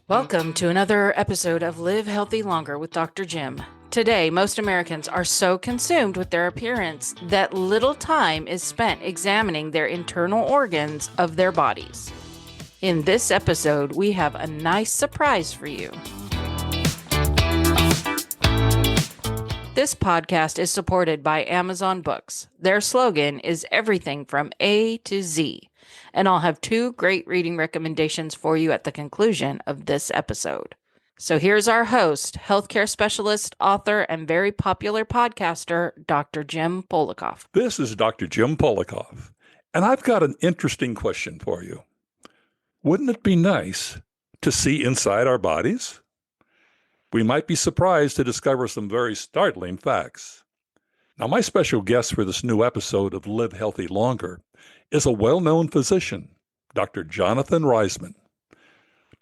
Welcome to another episode of Live Healthy Longer with Dr. Jim. Today, most Americans are so consumed with their appearance that little time is spent examining their internal organs of their bodies. In this episode, we have a nice surprise for you. This podcast is supported by Amazon Books. Their slogan is everything from A to Z. And I'll have two great reading recommendations for you at the conclusion of this episode. So here's our host, healthcare specialist, author, and very popular podcaster, Dr. Jim Polakof. This is Dr. Jim Polakof, and I've got an interesting question for you. Wouldn't it be nice to see inside our bodies? We might be surprised to discover some very startling facts. Now, my special guest for this new episode of Live Healthy Longer is a well-known physician, Dr. Jonathan Reisman.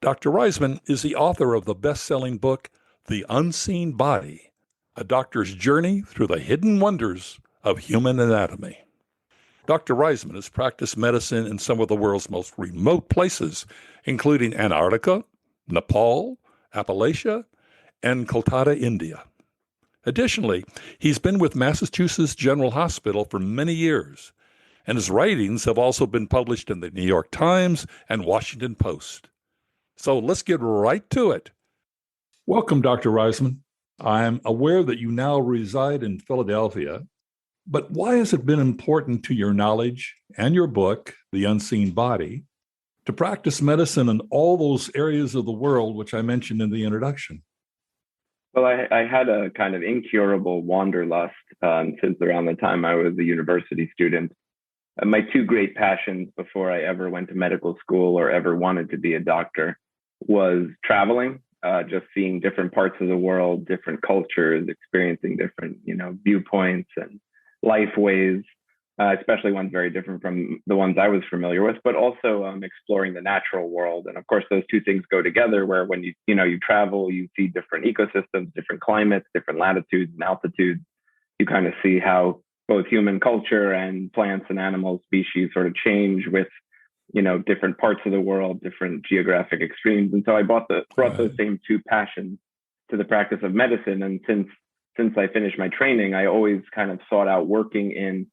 Dr. Reisman is the author of the best-selling book, The Unseen Body, a doctor's journey through the hidden wonders of human anatomy. Dr. Reisman has practiced medicine in some of the world's most remote places, including Antarctica, Nepal, Appalachia, and Kolkata, India. Additionally, he's been with Massachusetts General Hospital for many years, and his writings have also been published in the New York Times and Washington Post. So let's get right to it. Welcome, Dr. Reisman. I'm aware that you now reside in Philadelphia, but why has it been important to your knowledge and your book, The Unseen Body, to practice medicine in all those areas of the world which I mentioned in the introduction? Well, I had a kind of incurable wanderlust since around the time I was a university student. My two great passions before I ever went to medical school or ever wanted to be a doctor was traveling, just seeing different parts of the world, different cultures, experiencing different, viewpoints and life ways, especially ones very different from the ones I was familiar with, but also exploring the natural world. And of course, those two things go together where when you travel, you see different ecosystems, different climates, different latitudes and altitudes. You kind of see how both human culture and plants and animal species sort of change with, different parts of the world, different geographic extremes. And so I brought those same two passions to the practice of medicine. And since I finished my training, I always kind of sought out working in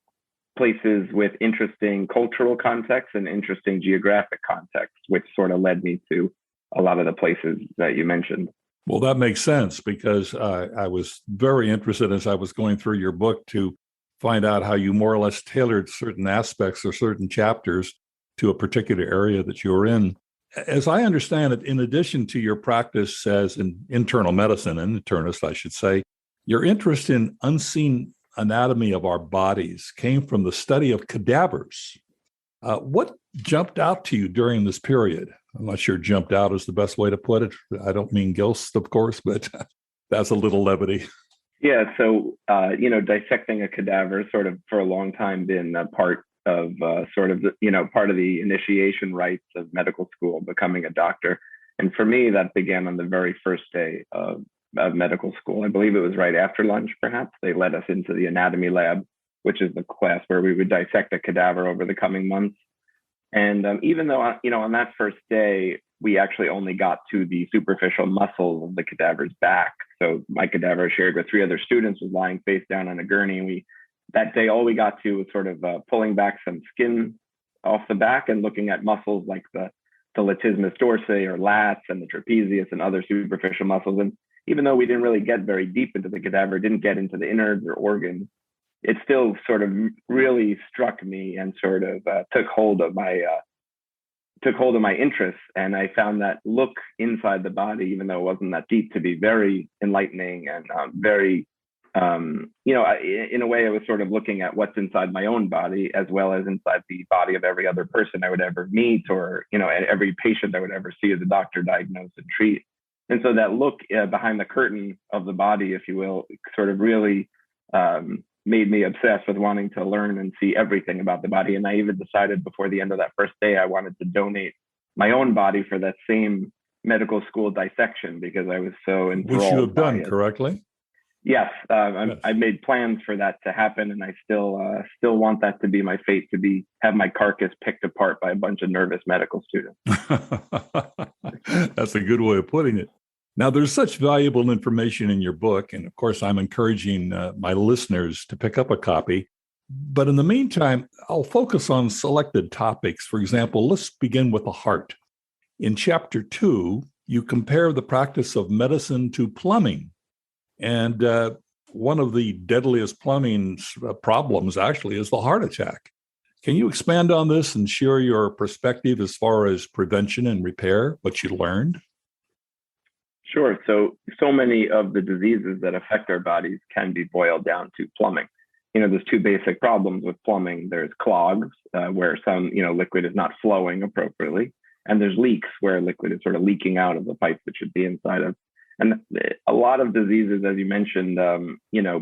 places with interesting cultural context and interesting geographic context, which sort of led me to a lot of the places that you mentioned. Well, that makes sense because I was very interested as I was going through your book to find out how you more or less tailored certain aspects or certain chapters to a particular area that you were in. As I understand it, in addition to your practice as an internal medicine, an internist, I should say, your interest in unseen anatomy of our bodies came from the study of cadavers. What jumped out to you during this period? I'm not sure jumped out is the best way to put it. I don't mean ghosts, of course, but that's a little levity. Yeah, so, dissecting a cadaver sort of for a long time been a part of part of the initiation rites of medical school, becoming a doctor. And for me, that began on the very first day of medical school. I believe it was right after lunch, perhaps. They led us into the anatomy lab, which is the class where we would dissect a cadaver over the coming months. And even though, on that first day, we actually only got to the superficial muscles of the cadaver's back. So my cadaver shared with three other students was lying face down on a gurney. And that day, all we got to was sort of pulling back some skin off the back and looking at muscles like the latissimus dorsi or lats and the trapezius and other superficial muscles. And even though we didn't really get very deep into the cadaver, didn't get into the innards or organs, it still sort of really struck me and sort of took hold of my interest. And I found that look inside the body, even though it wasn't that deep, to be very enlightening and very, in a way, I was sort of looking at what's inside my own body as well as inside the body of every other person I would ever meet or, every patient I would ever see as a doctor, diagnose and treat. And so that look behind the curtain of the body, if you will, sort of really made me obsessed with wanting to learn and see everything about the body. And I even decided before the end of that first day, I wanted to donate my own body for that same medical school dissection because I was so enthralled. Which you have done correctly? Yes, Yes. I've made plans for that to happen, and I still want that to be my fate, to have my carcass picked apart by a bunch of nervous medical students. That's a good way of putting it. Now, there's such valuable information in your book, and of course, I'm encouraging my listeners to pick up a copy. But in the meantime, I'll focus on selected topics. For example, let's begin with the heart. In chapter 2, you compare the practice of medicine to plumbing. And one of the deadliest plumbing problems actually is the heart attack. Can you expand on this and share your perspective as far as prevention and repair, what you learned? Sure. So many of the diseases that affect our bodies can be boiled down to plumbing. There's two basic problems with plumbing. There's clogs, where some, liquid is not flowing appropriately. And there's leaks where liquid is sort of leaking out of the pipe that should be inside of. And a lot of diseases, as you mentioned,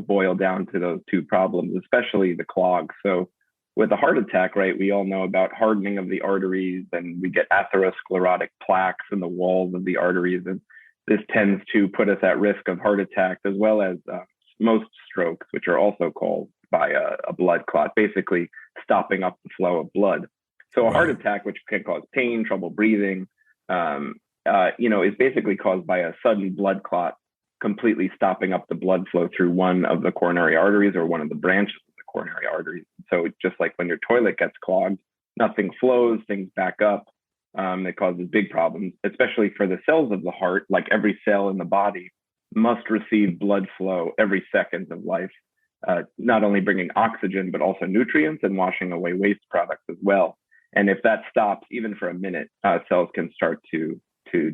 boil down to those two problems, especially the clog. So with a heart attack, right, we all know about hardening of the arteries, and we get atherosclerotic plaques in the walls of the arteries. And this tends to put us at risk of heart attack, as well as most strokes, which are also caused by a blood clot, basically stopping up the flow of blood. So a heart attack, which can cause pain, trouble breathing, is basically caused by a sudden blood clot completely stopping up the blood flow through one of the coronary arteries or one of the branches of the coronary arteries. So just like when your toilet gets clogged, nothing flows, things back up. It causes big problems, especially for the cells of the heart. Like every cell in the body must receive blood flow every second of life, not only bringing oxygen, but also nutrients and washing away waste products as well. And if that stops, even for a minute, cells can start to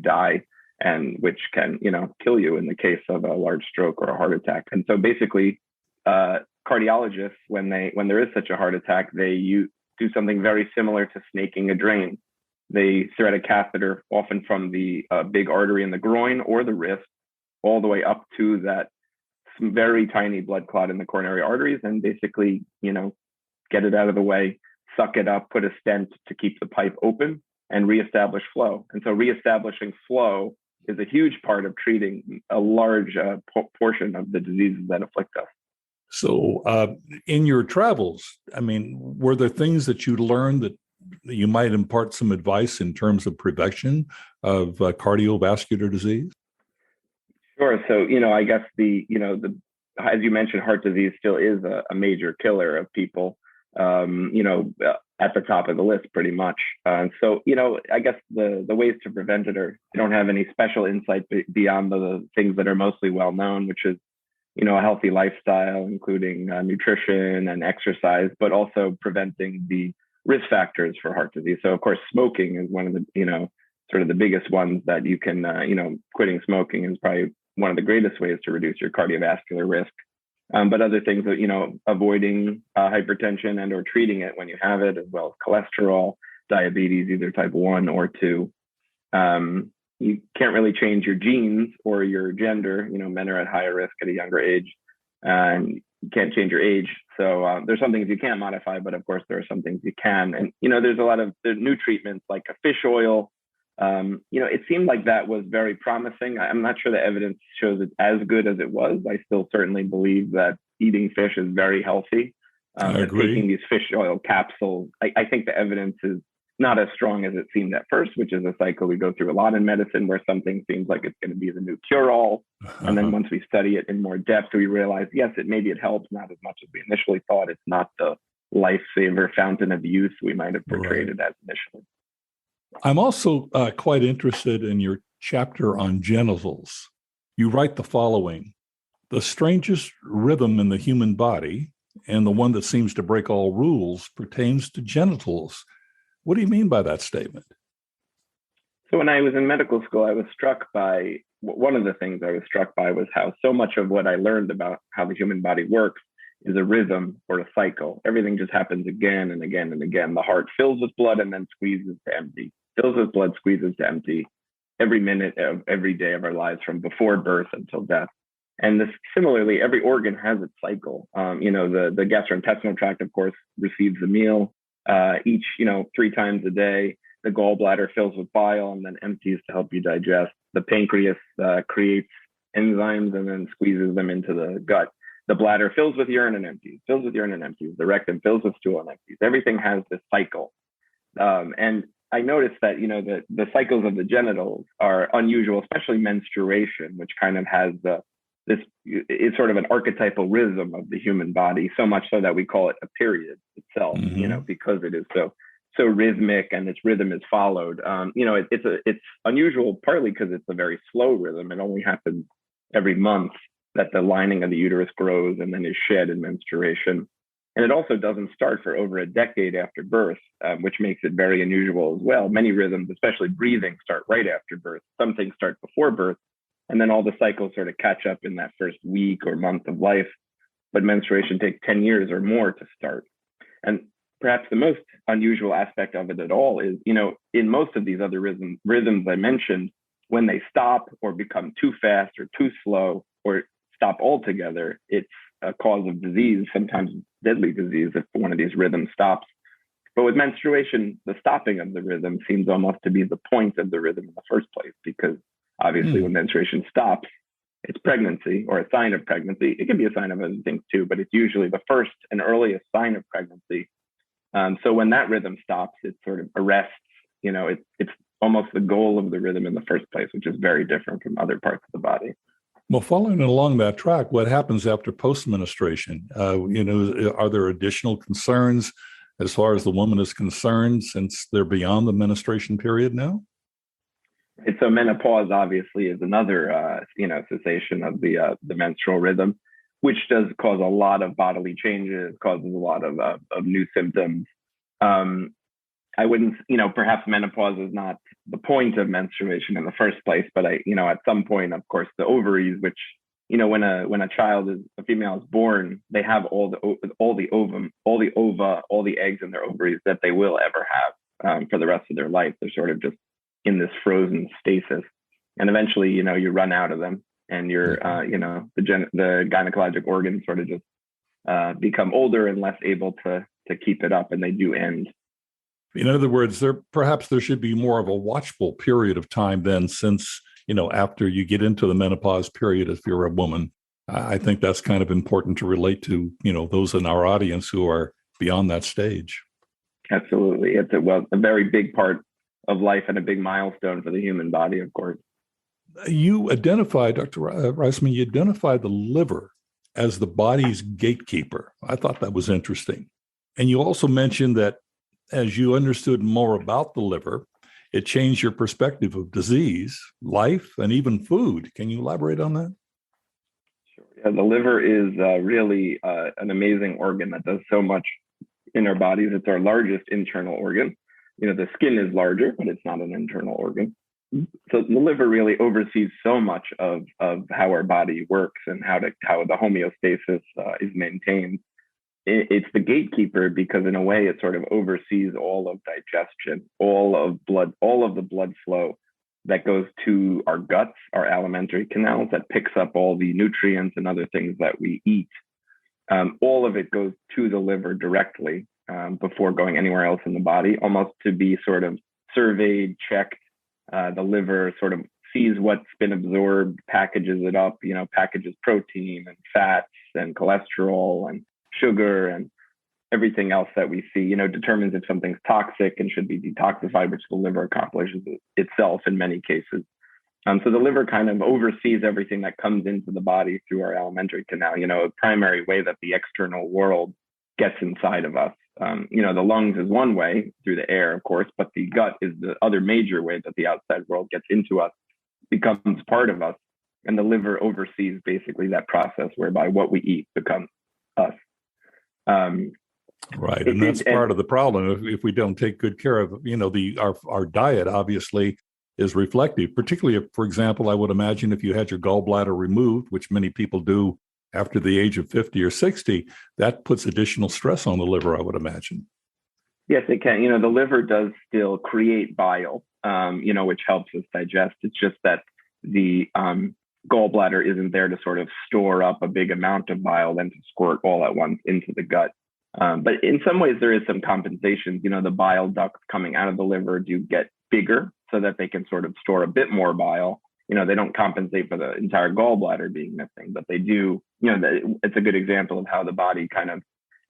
die, and which can, kill you in the case of a large stroke or a heart attack. And so basically, cardiologists, when there is such a heart attack, they do something very similar to snaking a drain. They thread a catheter, often from the big artery in the groin or the wrist, all the way up to that very tiny blood clot in the coronary arteries, and basically, get it out of the way, suck it up, put a stent to keep the pipe open, and reestablish flow. And so reestablishing flow is a huge part of treating a large portion of the diseases that afflict us. So in your travels, were there things that you learned that you might impart some advice in terms of prevention of cardiovascular disease? Sure. So, I guess as you mentioned, heart disease still is a major killer of people, at the top of the list pretty much. So, I guess the ways to prevent it I don't have any special insight beyond the things that are mostly well known, which is, a healthy lifestyle, including nutrition and exercise, but also preventing the risk factors for heart disease. So, of course, smoking is one of the, sort of the biggest ones that you can, quitting smoking is probably one of the greatest ways to reduce your cardiovascular risk. But other things that, avoiding hypertension and or treating it when you have it, as well as cholesterol, diabetes, either type 1 or 2. You can't really change your genes or your gender. Men are at higher risk at a younger age, and you can't change your age. So there's some things you can't modify, but of course there are some things you can. And, there's new treatments like a fish oil. It seemed like that was very promising. I'm not sure the evidence shows it as good as it was. I still certainly believe that eating fish is very healthy. I agree. Taking these fish oil capsules, I think the evidence is not as strong as it seemed at first, which is a cycle we go through a lot in medicine, where something seems like it's going to be the new cure-all. And then once we study it in more depth, we realize, yes, maybe it helps, not as much as we initially thought. It's not the lifesaver fountain of youth we might have portrayed it as initially. I'm also quite interested in your chapter on genitals. You write the following: the strangest rhythm in the human body, and the one that seems to break all rules, pertains to genitals. What do you mean by that statement? So when I was in medical school, I was struck by, one of the things I was struck by was how so much of what I learned about how the human body works is a rhythm or a cycle. Everything just happens again and again and again. The heart fills with blood and then squeezes to empty, fills with blood, squeezes to empty, every minute of every day of our lives, from before birth until death. And similarly, every organ has its cycle. The gastrointestinal tract, of course, receives a meal each, 3 times a day. The gallbladder fills with bile and then empties to help you digest. The pancreas creates enzymes and then squeezes them into the gut. The bladder fills with urine and empties, fills with urine and empties. The rectum fills with stool and empties. Everything has this cycle. And I noticed that, the cycles of the genitals are unusual, especially menstruation, which kind of has this is sort of an archetypal rhythm of the human body, so much so that we call it a period itself, because it is so rhythmic and its rhythm is followed. It's unusual partly because it's a very slow rhythm. It only happens every month that the lining of the uterus grows and then is shed in menstruation. And it also doesn't start for over a decade after birth, which makes it very unusual as well. Many rhythms, especially breathing, start right after birth. Some things start before birth, and then all the cycles sort of catch up in that first week or month of life. But menstruation takes 10 years or more to start. And perhaps the most unusual aspect of it at all is, in most of these other rhythms I mentioned, when they stop or become too fast or too slow or stop altogether, it's a cause of disease, sometimes deadly disease, if one of these rhythms stops. But with menstruation, the stopping of the rhythm seems almost to be the point of the rhythm in the first place, because obviously when menstruation stops, it's pregnancy or a sign of pregnancy. It can be a sign of other things too, but it's usually the first and earliest sign of pregnancy. So when that rhythm stops, it sort of arrests, it's almost the goal of the rhythm in the first place, which is very different from other parts of the body. Well, following along that track, what happens after post-menstruation? Are there additional concerns as far as the woman is concerned, since they're beyond the menstruation period now? And so menopause obviously is another, cessation of the menstrual rhythm, which does cause a lot of bodily changes, causes a lot of new symptoms. I wouldn't, perhaps menopause is not the point of menstruation in the first place, but at some point, of course, the ovaries, which, when a female is born, they have all the ovum, all the ova, all the eggs in their ovaries that they will ever have for the rest of their life. They're sort of just in this frozen stasis, and eventually, you run out of them, and your, the gynecologic organs sort of just become older and less able to keep it up, and they do end. In other words, there should be more of a watchful period of time then, since, after you get into the menopause period, if you're a woman. I think that's kind of important to relate to, those in our audience who are beyond that stage. Absolutely. It's a very big part of life and a big milestone for the human body, of course. You identified, Dr. Reisman, the liver as the body's gatekeeper. I thought that was interesting. And you also mentioned that as you understood more about the liver, it changed your perspective of disease, life, and even food. Can you elaborate on that? Sure. Yeah, the liver is really an amazing organ that does so much in our bodies. It's our largest internal organ. The skin is larger, but it's not an internal organ. So the liver really oversees so much of how our body works and how the homeostasis is maintained. It's the gatekeeper because, in a way, it sort of oversees all of digestion, all of the blood flow that goes to our guts, our alimentary canals, that picks up all the nutrients and other things that we eat. All of it goes to the liver directly before going anywhere else in the body, almost to be sort of surveyed, checked. The liver sort of sees what's been absorbed, packages it up, packages protein and fats and cholesterol and sugar and everything else that we see, determines if something's toxic and should be detoxified, which the liver accomplishes itself in many cases. So the liver kind of oversees everything that comes into the body through our alimentary canal, a primary way that the external world gets inside of us. The lungs is one way through the air, of course, but the gut is the other major way that the outside world gets into us, becomes part of us. And the liver oversees basically that process whereby what we eat becomes us. Right. And that's part of the problem. If we don't take good care of, our diet obviously is reflective, particularly if, for example, I would imagine if you had your gallbladder removed, which many people do after the age of 50 or 60, that puts additional stress on the liver, I would imagine. Yes, it can. The liver does still create bile, which helps us digest. It's just that the gallbladder isn't there to sort of store up a big amount of bile and to squirt all at once into the gut. But in some ways, there is some compensation. The bile ducts coming out of the liver do get bigger so that they can sort of store a bit more bile. they don't compensate for the entire gallbladder being missing, but they do, it's a good example of how the body kind of,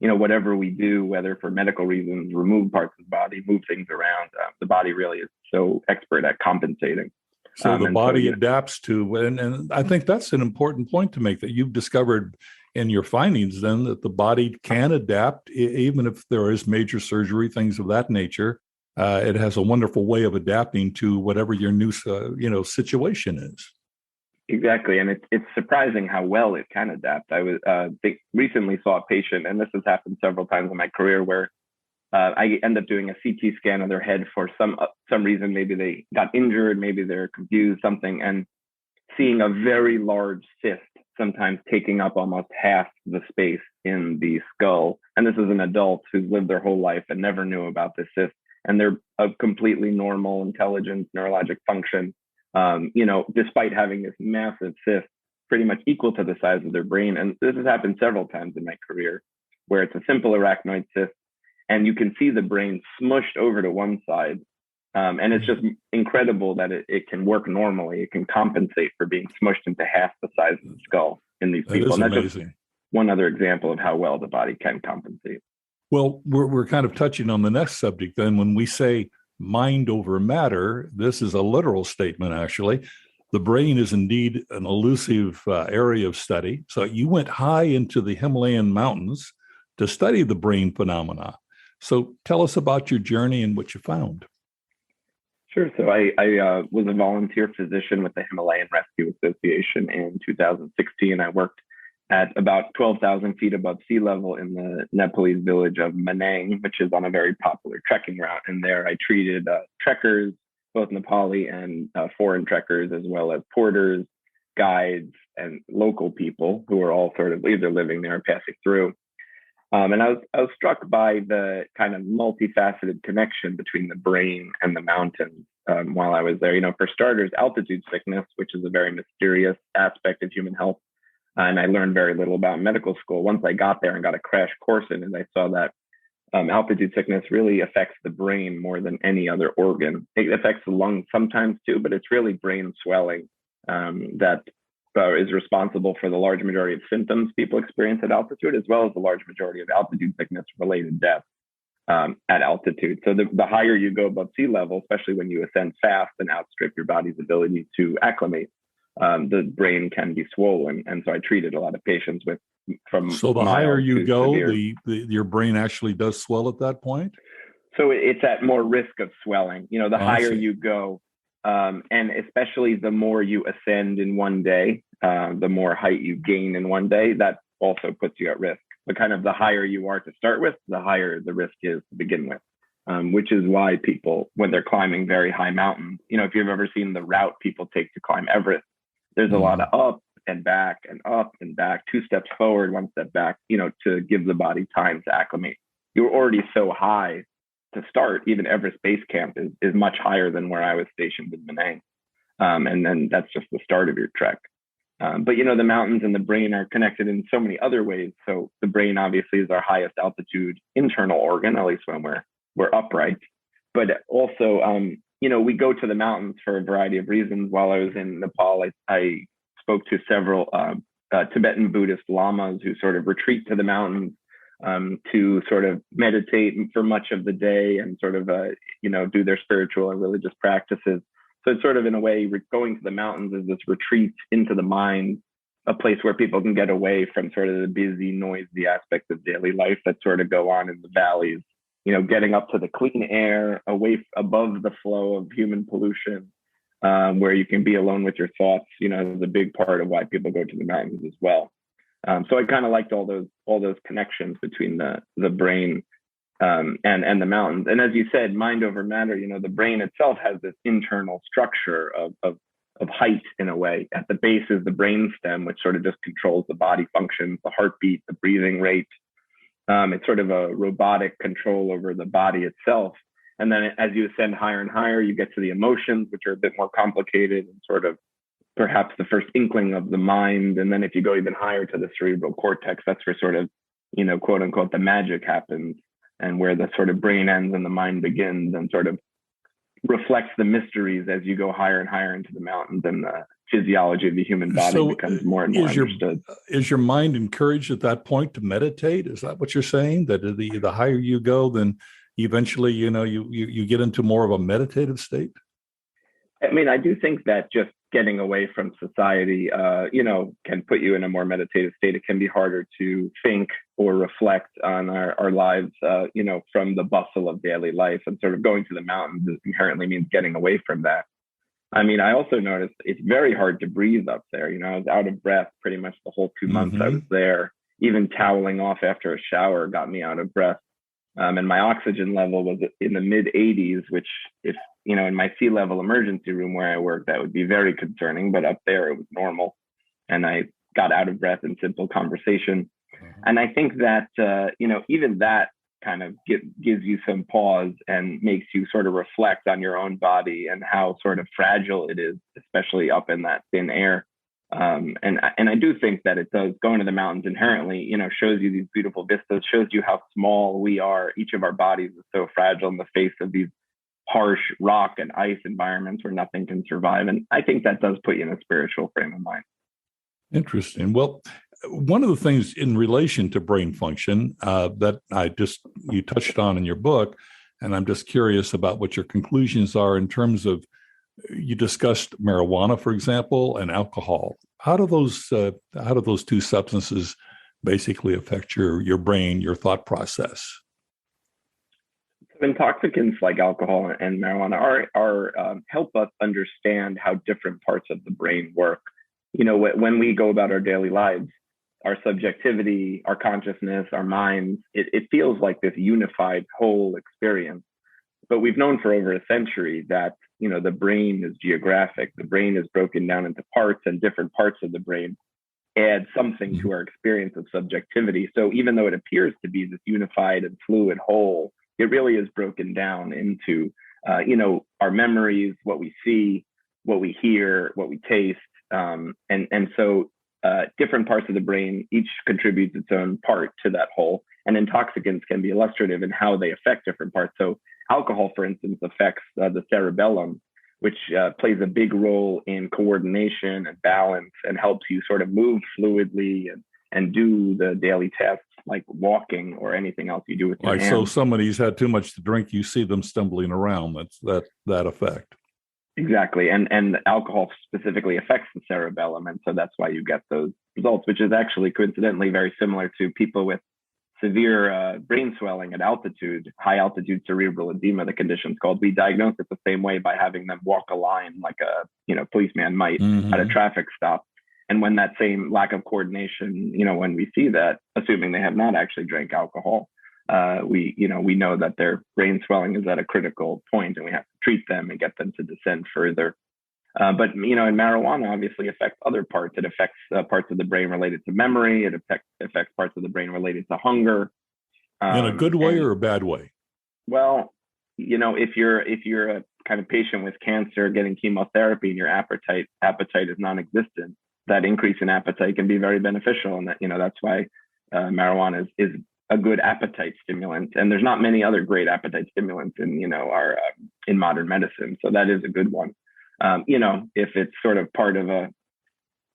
whatever we do, whether for medical reasons, remove parts of the body, move things around, the body really is so expert at compensating. So the body adapts to, and I think that's an important point to make, that you've discovered in your findings then that the body can adapt, even if there is major surgery, things of that nature. It has a wonderful way of adapting to whatever your new, situation is. Exactly. And it's surprising how well it can adapt. I recently saw a patient, and this has happened several times in my career, where I end up doing a CT scan of their head for some reason. Maybe they got injured, maybe they're confused, something, and seeing a very large cyst, sometimes taking up almost half the space in the skull. And this is an adult who's lived their whole life and never knew about this cyst. And they're a completely normal, intelligent, neurologic function, despite having this massive cyst, pretty much equal to the size of their brain. And this has happened several times in my career, where it's a simple arachnoid cyst, and you can see the brain smushed over to one side. And it's just incredible that it can work normally. It can compensate for being smushed into half the size of the skull in these people. And that's amazing. Just one other example of how well the body can compensate. Well, we're kind of touching on the next subject then. When we say mind over matter, this is a literal statement, actually. The brain is indeed an elusive area of study. So you went high into the Himalayan mountains to study the brain phenomena. So tell us about your journey and what you found. Sure. So I was a volunteer physician with the Himalayan Rescue Association in 2016. I worked at about 12,000 feet above sea level in the Nepalese village of Manang, which is on a very popular trekking route. And there I treated trekkers, both Nepali and foreign trekkers, as well as porters, guides, and local people who were all sort of either living there or passing through. And I was struck by the kind of multifaceted connection between the brain and the mountains while I was there. For starters, altitude sickness, which is a very mysterious aspect of human health, and I learned very little about medical school. Once I got there and got a crash course in it, I saw that altitude sickness really affects the brain more than any other organ. It affects the lungs sometimes too, but it's really brain swelling that is responsible for the large majority of symptoms people experience at altitude, as well as the large majority of altitude sickness related deaths at altitude. So the higher you go above sea level, especially when you ascend fast and outstrip your body's ability to acclimate, the brain can be swollen. And so I treated a lot of patients So the higher you go, your brain actually does swell at that point? So it's at more risk of swelling. The higher you go, and especially the more you ascend in one day, the more height you gain in one day, that also puts you at risk. But kind of the higher you are to start with, the higher the risk is to begin with, which is why people, when they're climbing very high mountains, if you've ever seen the route people take to climb Everest, there's a lot of up and back and up and back, 2 steps forward, 1 step back, to give the body time to acclimate. You're already so high to start. Even Everest Base Camp is much higher than where I was stationed in Manang. And then that's just the start of your trek. But the mountains and the brain are connected in so many other ways. So the brain obviously is our highest altitude internal organ, at least when we're upright. But also, we go to the mountains for a variety of reasons. While I was in Nepal, I spoke to several Tibetan Buddhist lamas who sort of retreat to the mountains to sort of meditate for much of the day and sort of, do their spiritual and religious practices. So it's sort of, in a way, going to the mountains is this retreat into the mind, a place where people can get away from sort of the busy, noisy aspects of daily life that sort of go on in the valleys, getting up to the clean air, above the flow of human pollution, where you can be alone with your thoughts, is a big part of why people go to the mountains as well. So I kind of liked all those connections between the brain and the mountains. And as you said, mind over matter, the brain itself has this internal structure of height in a way. At the base is the brain stem, which sort of just controls the body functions, the heartbeat, the breathing rate. It's sort of a robotic control over the body itself. And then as you ascend higher and higher, you get to the emotions, which are a bit more complicated and sort of perhaps the first inkling of the mind. And then if you go even higher to the cerebral cortex, that's where sort of, quote unquote, the magic happens, and where the sort of brain ends and the mind begins, and sort of reflects the mysteries as you go higher and higher into the mountains physiology of the human body becomes more and more understood. Is your mind encouraged at that point to meditate? Is that what you're saying? That the higher you go, then eventually, you get into more of a meditative state? I mean, I do think that just getting away from society, can put you in a more meditative state. It can be harder to think or reflect on our lives, from the bustle of daily life, and sort of going to the mountains inherently means getting away from that. I mean, I also noticed it's very hard to breathe up there. I was out of breath pretty much the whole 2 months I was there. Even toweling off after a shower got me out of breath. And my oxygen level was in the mid 80s, which if, in my sea level emergency room where I work, that would be very concerning, but up there it was normal. And I got out of breath in simple conversation. And I think that, even that kind of gives you some pause and makes you sort of reflect on your own body and how sort of fragile it is, especially up in that thin air. And I do think that it does. Going to the mountains inherently, shows you these beautiful vistas, shows you how small we are. Each of our bodies is so fragile in the face of these harsh rock and ice environments where nothing can survive. And I think that does put you in a spiritual frame of mind. Interesting. Well, one of the things in relation to brain function that you touched on in your book, and I'm just curious about what your conclusions are in terms of, you discussed marijuana, for example, and alcohol. How do those two substances basically affect your brain, your thought process? Intoxicants like alcohol and marijuana are help us understand how different parts of the brain work. When we go about our daily lives, our subjectivity, our consciousness, our minds, it feels like this unified whole experience. But we've known for over a century that, the brain is geographic. The brain is broken down into parts, and different parts of the brain add something to our experience of subjectivity. So even though it appears to be this unified and fluid whole, it really is broken down into, our memories, what we see, what we hear, what we taste. So different parts of the brain, each contributes its own part to that whole. And intoxicants can be illustrative in how they affect different parts. So alcohol, for instance, affects the cerebellum, which plays a big role in coordination and balance and helps you sort of move fluidly and do the daily tasks like walking or anything else you do with your hands. So somebody's had too much to drink, you see them stumbling around. That's that effect. Exactly. And alcohol specifically affects the cerebellum. And so that's why you get those results, which is actually coincidentally very similar to people with severe brain swelling at altitude, high altitude cerebral edema, the condition's called. We diagnose it the same way by having them walk a line like a policeman might at a traffic stop. And when that same lack of coordination, when we see that, assuming they have not actually drank alcohol, we know that their brain swelling is at a critical point, and we have to treat them and get them to descend further. But and marijuana obviously affects other parts. It affects parts of the brain related to memory. It affects parts of the brain related to hunger. In a good way or a bad way? Well, if you're a kind of patient with cancer getting chemotherapy and your appetite is non-existent, that increase in appetite can be very beneficial, and that's why marijuana is a good appetite stimulant. And there's not many other great appetite stimulants in in modern medicine, so that is a good one. If it's sort of part of a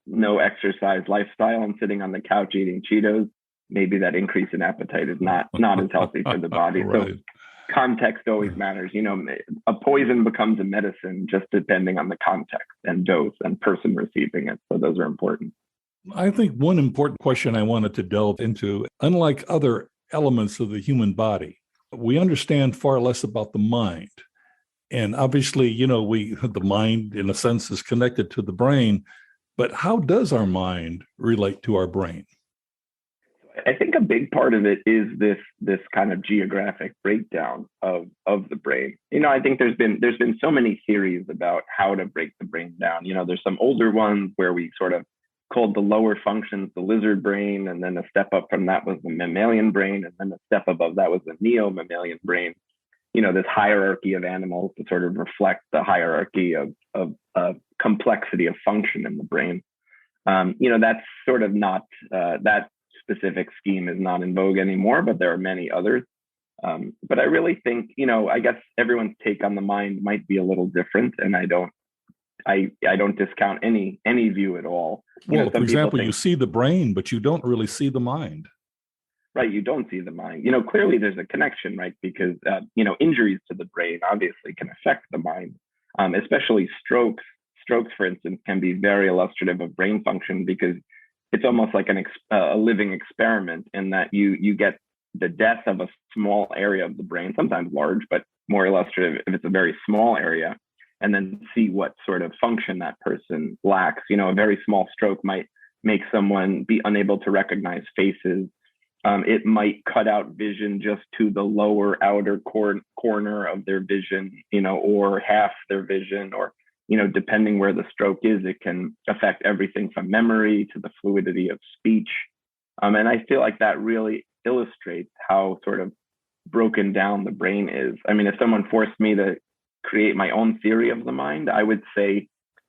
no exercise lifestyle and sitting on the couch eating Cheetos, maybe that increase in appetite is not as healthy for the body. Right. So context always matters. A poison becomes a medicine just depending on the context and dose and person receiving it. So those are important. I think one important question I wanted to delve into, unlike other elements of the human body, we understand far less about the mind. And obviously, the mind, in a sense, is connected to the brain. But how does our mind relate to our brain? I think a big part of it is this kind of geographic breakdown of the brain. I think there's been so many theories about how to break the brain down. There's some older ones where we sort of called the lower functions the lizard brain, and then a step up from that was the mammalian brain, and then a step above that was the neo-mammalian brain. This hierarchy of animals to sort of reflect the hierarchy of complexity of function in the brain. That's sort of not, that specific scheme is not in vogue anymore, but there are many others. But I really think, I guess everyone's take on the mind might be a little different, and I don't I don't discount any view at all. Well, for Some people example, think, you see the brain, but you don't really see the mind. right, you don't see the mind. Clearly there's a connection, right? Because injuries to the brain obviously can affect the mind, especially strokes. Strokes, for instance, can be very illustrative of brain function because it's almost like a living experiment in that you get the death of a small area of the brain, sometimes large, but more illustrative if it's a very small area, and then see what sort of function that person lacks. A very small stroke might make someone be unable to recognize faces. It might cut out vision just to the lower outer corner of their vision, or half their vision, or, depending where the stroke is, it can affect everything from memory to the fluidity of speech. And I feel like that really illustrates how sort of broken down the brain is. I mean, if someone forced me to create my own theory of the mind, I would say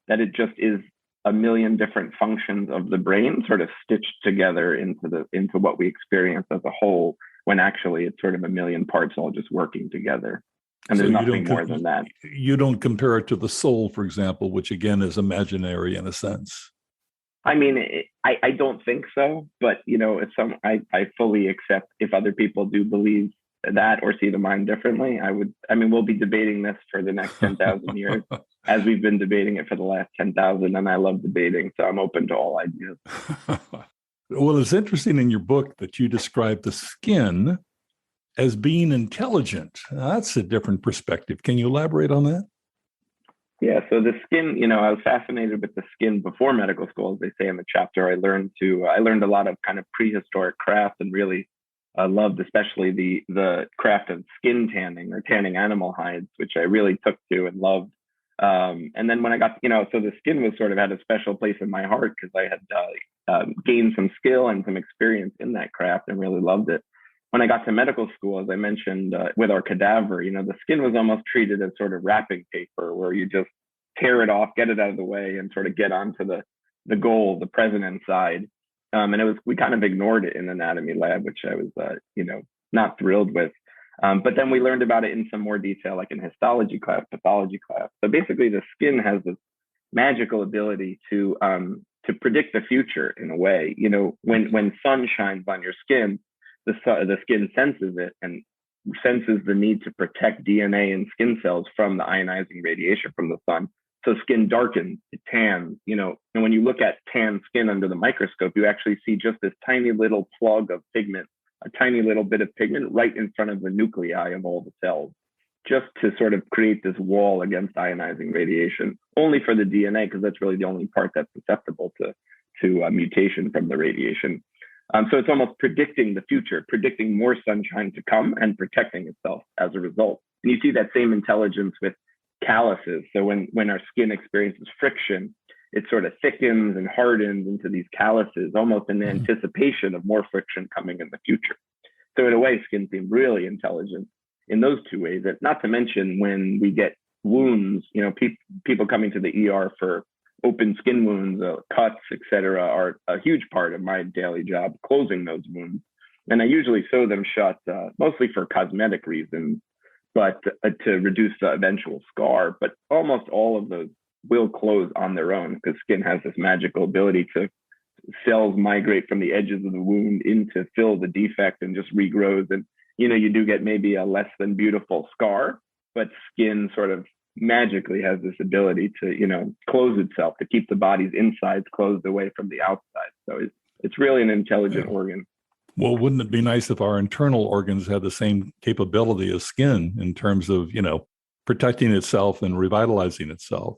that it just is a million different functions of the brain sort of stitched together into what we experience as a whole, when actually it's sort of a million parts all just working together. And So there's nothing more than that. You don't compare it to the soul, for example, which again is imaginary in a sense. I mean, I don't think so, but I fully accept if other people do believe that or see the mind differently. We'll be debating this for the next 10,000 years, as we've been debating it for the last 10,000, and I love debating, so I'm open to all ideas. Well, it's interesting in your book that you describe the skin as being intelligent. Now, that's a different perspective. Can you elaborate on that? Yeah, so the skin, I was fascinated with the skin before medical school, as they say in the chapter. I learned a lot of kind of prehistoric crafts, and really loved especially the craft of skin tanning, or tanning animal hides, which I really took to and loved. And then when I got, so the skin was sort of had a special place in my heart because I had gained some skill and some experience in that craft and really loved it. When I got to medical school, as I mentioned, with our cadaver, the skin was almost treated as sort of wrapping paper, where you just tear it off, get it out of the way, and sort of get onto the goal, the present inside. And we kind of ignored it in anatomy lab, which I was, not thrilled with. But then we learned about it in some more detail, like in histology class, pathology class. So basically, the skin has this magical ability to predict the future in a way. When sun shines on your skin, the skin senses it and senses the need to protect DNA and skin cells from the ionizing radiation from the sun. So skin darkens, it tans, and when you look at tan skin under the microscope, you actually see just this tiny little plug of pigment, a tiny little bit of pigment right in front of the nuclei of all the cells, just to sort of create this wall against ionizing radiation, only for the DNA, because that's really the only part that's susceptible to mutation from the radiation. So it's almost predicting the future, predicting more sunshine to come and protecting itself as a result. And you see that same intelligence with calluses. So when our skin experiences friction, it sort of thickens and hardens into these calluses, almost in anticipation of more friction coming in the future. So in a way, skin seems really intelligent in those two ways. Not to mention when we get wounds, people coming to the ER for open skin wounds, cuts, etc., are a huge part of my daily job, closing those wounds. And I usually sew them shut, mostly for cosmetic reasons, but to reduce the eventual scar. But almost all of those will close on their own, because skin has this magical ability to cells migrate from the edges of the wound in to fill the defect and just regrows. And, you do get maybe a less than beautiful scar, but skin sort of magically has this ability to, close itself, to keep the body's insides closed away from the outside. So it's really an intelligent organ. Well, wouldn't it be nice if our internal organs had the same capability as skin in terms of, protecting itself and revitalizing itself?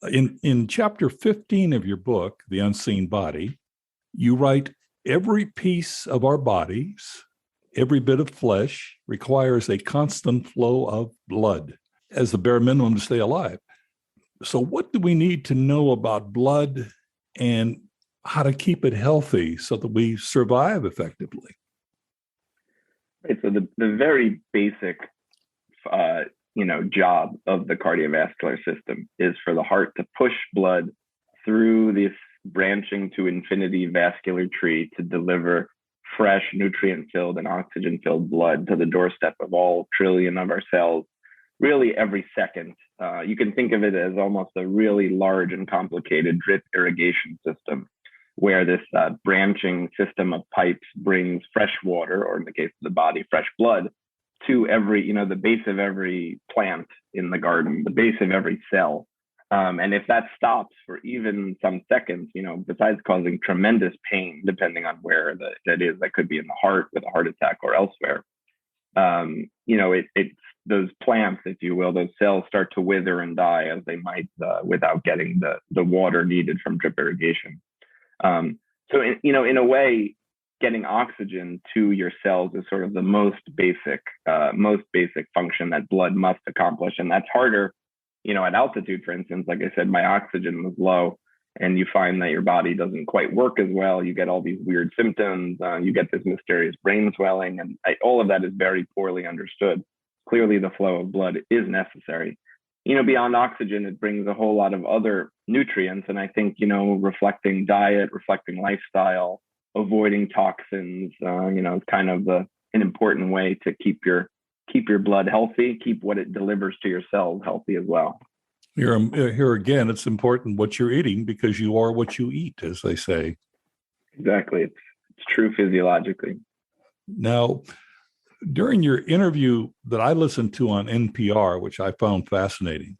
In chapter 15 of your book, The Unseen Body, you write, every piece of our bodies, every bit of flesh requires a constant flow of blood as the bare minimum to stay alive. So what do we need to know about blood and how to keep it healthy so that we survive effectively? Right. So the very basic, job of the cardiovascular system is for the heart to push blood through this branching to infinity vascular tree to deliver fresh, nutrient-filled and oxygen-filled blood to the doorstep of all trillion of our cells, really every second. You can think of it as almost a really large and complicated drip irrigation system, where this branching system of pipes brings fresh water, or in the case of the body, fresh blood, to every, the base of every plant in the garden, the base of every cell. And if that stops for even some seconds, besides causing tremendous pain, depending on where that is, that could be in the heart with a heart attack or elsewhere, it's those plants, if you will, those cells start to wither and die as they might without getting the water needed from drip irrigation. So, in a way, getting oxygen to your cells is sort of the most basic function that blood must accomplish. And that's harder, at altitude, for instance. Like I said, my oxygen was low, and you find that your body doesn't quite work as well. You get all these weird symptoms. You get this mysterious brain swelling, and all of that is very poorly understood. Clearly, the flow of blood is necessary. Beyond oxygen, it brings a whole lot of other nutrients. And I think, reflecting diet, reflecting lifestyle, avoiding toxins, is kind of an important way to keep your blood healthy, keep what it delivers to your cells healthy as well. Here again, it's important what you're eating, because you are what you eat, as they say. Exactly. It's true physiologically. Now, during your interview that I listened to on NPR, which I found fascinating,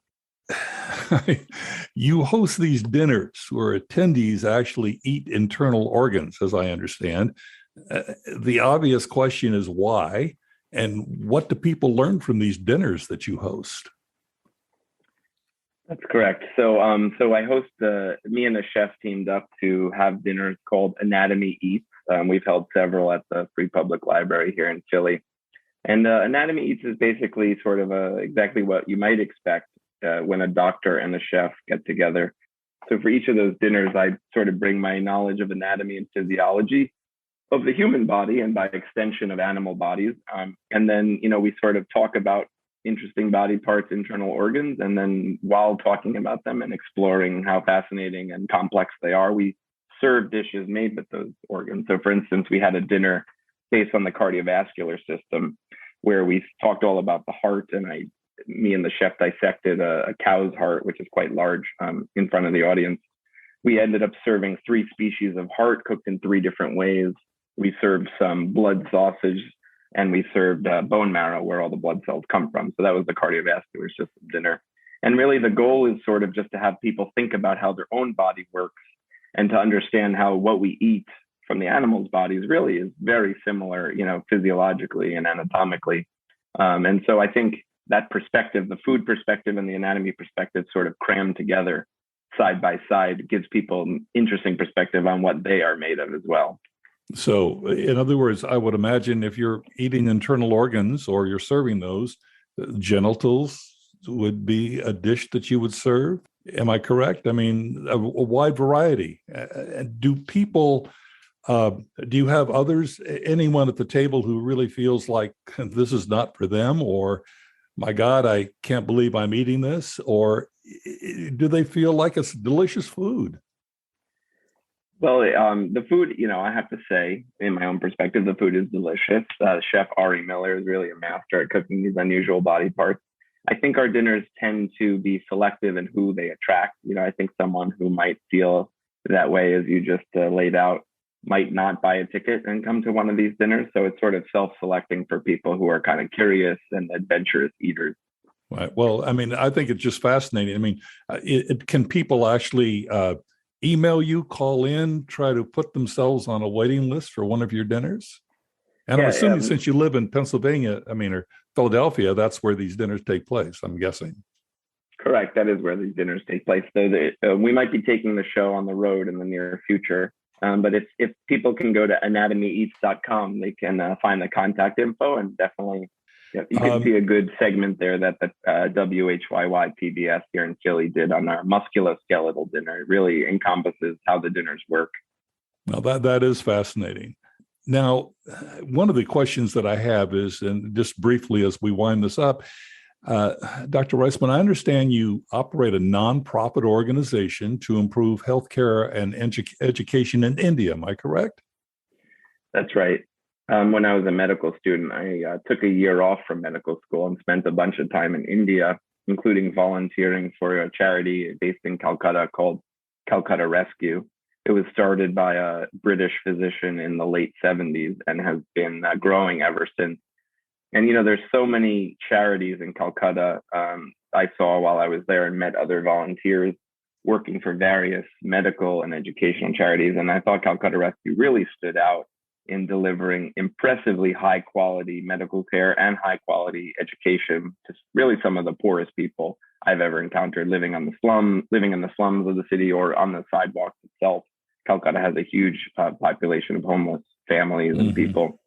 you host these dinners where attendees actually eat internal organs, as I understand. The obvious question is why, and what do people learn from these dinners that you host? That's correct. So I host me and a chef teamed up to have dinners called Anatomy Eats. We've held several at the Free Public Library here in Philly. And Anatomy Eats is basically sort of exactly what you might expect when a doctor and a chef get together. So for each of those dinners, I sort of bring my knowledge of anatomy and physiology of the human body, and by extension of animal bodies. And then, we sort of talk about interesting body parts, internal organs. And then while talking about them and exploring how fascinating and complex they are, we serve dishes made with those organs. So for instance, we had a dinner based on the cardiovascular system, where we talked all about the heart, and me and the chef dissected a cow's heart, which is quite large, in front of the audience. We ended up serving 3 species of heart cooked in 3 different ways. We served some blood sausage, and we served bone marrow, where all the blood cells come from. So that was the cardiovascular system dinner. And really the goal is sort of just to have people think about how their own body works, and to understand how what we eat from the animals' bodies really is very similar, physiologically and anatomically. And so I think that perspective, the food perspective and the anatomy perspective, sort of crammed together side by side, gives people an interesting perspective on what they are made of as well. So, in other words, I would imagine if you're eating internal organs or you're serving those, genitals would be a dish that you would serve. Am I correct? I mean, a wide variety. Do people, do you have others, anyone at the table who really feels like this is not for them, or my God, I can't believe I'm eating this? Or do they feel like it's delicious food? Well, the food, I have to say, in my own perspective, the food is delicious. Chef Ari Miller is really a master at cooking these unusual body parts. I think our dinners tend to be selective in who they attract. I think someone who might feel that way, as you just laid out, might not buy a ticket and come to one of these dinners. So it's sort of self-selecting for people who are kind of curious and adventurous eaters. Right. Well, I mean, I think it's just fascinating. I mean, can people actually email you, call in, try to put themselves on a waiting list for one of your dinners? And I'm assuming since you live in Pennsylvania, or Philadelphia, that's where these dinners take place, I'm guessing. Correct. That is where these dinners take place. So we might be taking the show on the road in the near future. But if people can go to anatomyeats.com, they can find the contact info, and definitely you can see a good segment there that the WHYY PBS here in Philly did on our musculoskeletal dinner. It really encompasses how the dinners work. Well, that is fascinating. Now, one of the questions that I have is, and just briefly as we wind this up, Dr. Reisman, I understand you operate a nonprofit organization to improve healthcare and education in India. Am I correct? That's right. When I was a medical student, I took a year off from medical school and spent a bunch of time in India, including volunteering for a charity based in Calcutta called Calcutta Rescue. It was started by a British physician in the late 70s and has been growing ever since. And, there's so many charities in Calcutta. I saw while I was there and met other volunteers working for various medical and educational charities. And I thought Calcutta Rescue really stood out in delivering impressively high quality medical care and high quality education to really some of the poorest people I've ever encountered living in the slums of the city or on the sidewalks itself. Calcutta has a huge population of homeless families and people.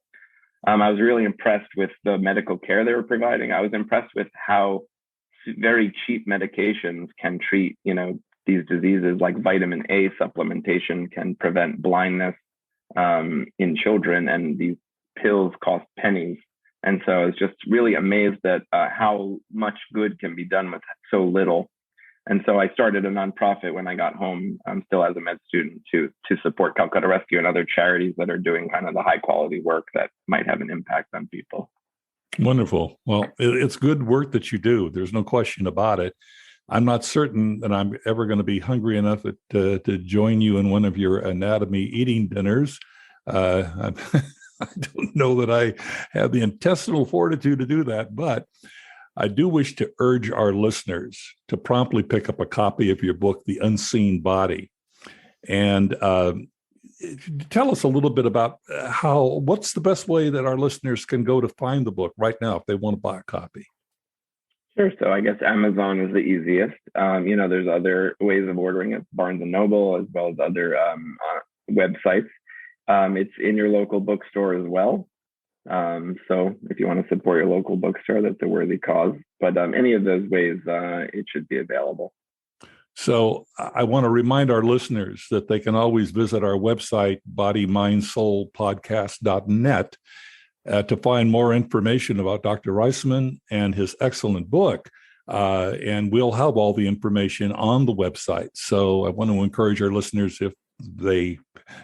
I was really impressed with the medical care they were providing. I was impressed with how very cheap medications can treat, these diseases, like vitamin A supplementation can prevent blindness in children, and these pills cost pennies. And so I was just really amazed at how much good can be done with so little. And so I started a nonprofit when I got home, still as a med student, to support Calcutta Rescue and other charities that are doing kind of the high quality work that might have an impact on people. Wonderful. Well, it's good work that you do. There's no question about it. I'm not certain that I'm ever going to be hungry enough to join you in one of your anatomy eating dinners. I don't know that I have the intestinal fortitude to do that, but I do wish to urge our listeners to promptly pick up a copy of your book, The Unseen Body. And tell us a little bit about what's the best way that our listeners can go to find the book right now if they want to buy a copy? Sure. So I guess Amazon is the easiest. There's other ways of ordering it, Barnes and Noble, as well as other websites. It's in your local bookstore as well. So if you want to support your local bookstore, that's a worthy cause. But any of those ways, it should be available. So I want to remind our listeners that they can always visit our website, bodymindsoulpodcast.net, to find more information about Dr. Reisman and his excellent book. And we'll have all the information on the website. So I want to encourage our listeners, if they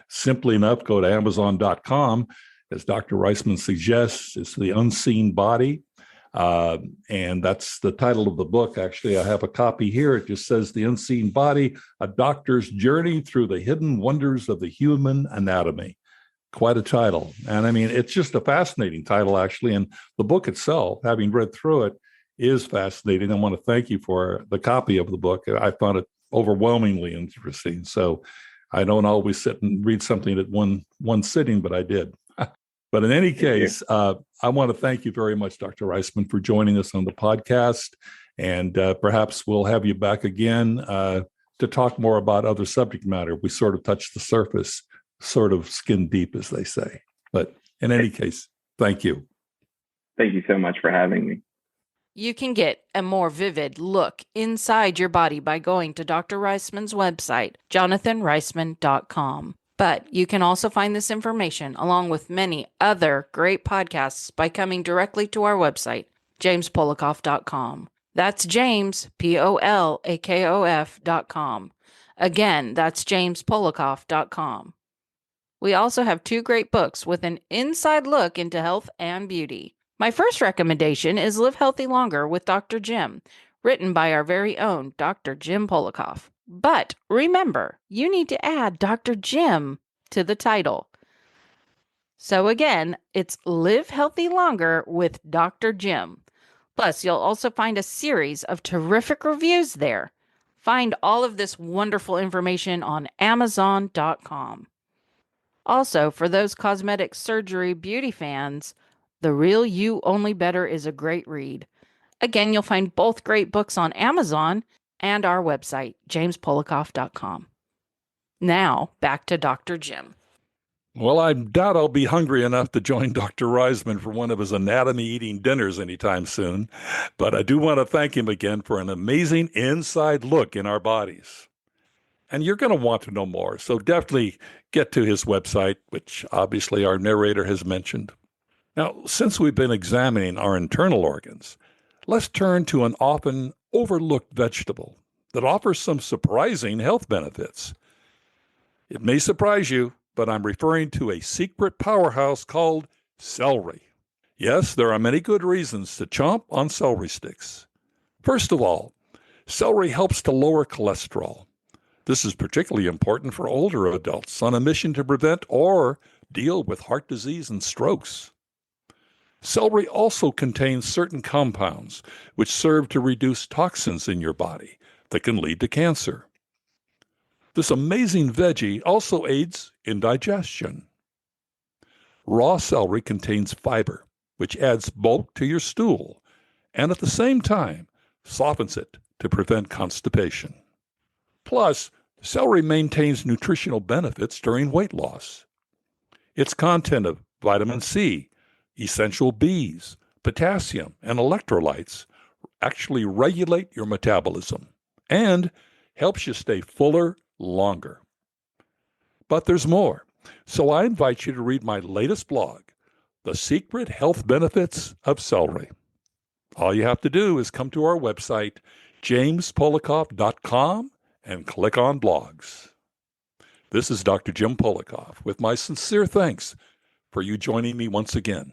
simply enough go to Amazon.com, as Dr. Reisman suggests, it's The Unseen Body. And that's the title of the book. Actually, I have a copy here. It just says The Unseen Body, A Doctor's Journey Through the Hidden Wonders of the Human Anatomy. Quite a title. And I mean, it's just a fascinating title, actually. And the book itself, having read through it, is fascinating. I want to thank you for the copy of the book. I found it overwhelmingly interesting. So I don't always sit and read something at one sitting, but I did. But in any case, I want to thank you very much, Dr. Reisman, for joining us on the podcast. And perhaps we'll have you back again to talk more about other subject matter. We sort of touched the surface, sort of skin deep, as they say. But in any case, thank you. Thank you so much for having me. You can get a more vivid look inside your body by going to Dr. Reisman's website, jonathanreisman.com. But you can also find this information along with many other great podcasts by coming directly to our website, jamespolakof.com. That's James, Polakof.com. Again, that's jamespolakof.com. We also have 2 great books with an inside look into health and beauty. My first recommendation is Live Healthy Longer with Dr. Jim, written by our very own Dr. Jim Polakof. But remember, you need to add Dr. Jim to the title. So again, it's Live Healthy Longer with Dr. Jim. Plus, you'll also find a series of terrific reviews there. Find all of this wonderful information on Amazon.com. Also, for those cosmetic surgery beauty fans, The Real You Only Better is a great read. Again, you'll find both great books on Amazon and our website, jamespolakof.com. Now, back to Dr. Jim. Well, I doubt I'll be hungry enough to join Dr. Reisman for one of his anatomy-eating dinners anytime soon, but I do want to thank him again for an amazing inside look in our bodies. And you're going to want to know more, so definitely get to his website, which obviously our narrator has mentioned. Now, since we've been examining our internal organs, let's turn to an often overlooked vegetable that offers some surprising health benefits. It may surprise you, but I'm referring to a secret powerhouse called Celery. Yes, there are many good reasons to chomp on celery sticks. First of all, celery helps to lower cholesterol. This is particularly important for older adults on a mission to prevent or deal with heart disease and strokes. Celery also contains certain compounds which serve to reduce toxins in your body that can lead to cancer. This amazing veggie also aids in digestion. Raw celery contains fiber, which adds bulk to your stool and at the same time softens it to prevent constipation. Plus, celery maintains nutritional benefits during weight loss. Its content of vitamin C, essential Bs, potassium, and electrolytes actually regulate your metabolism and helps you stay fuller longer. But there's more, so I invite you to read my latest blog, The Secret Health Benefits of Celery. All you have to do is come to our website, jamespolakof.com, and click on blogs. This is Dr. Jim Polakof with my sincere thanks for you joining me once again.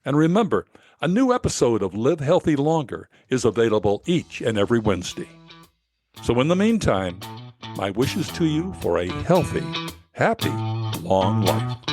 And remember, a new episode of Live Healthy Longer is available each and every Wednesday. So in the meantime, my wishes to you for a healthy, happy, long life.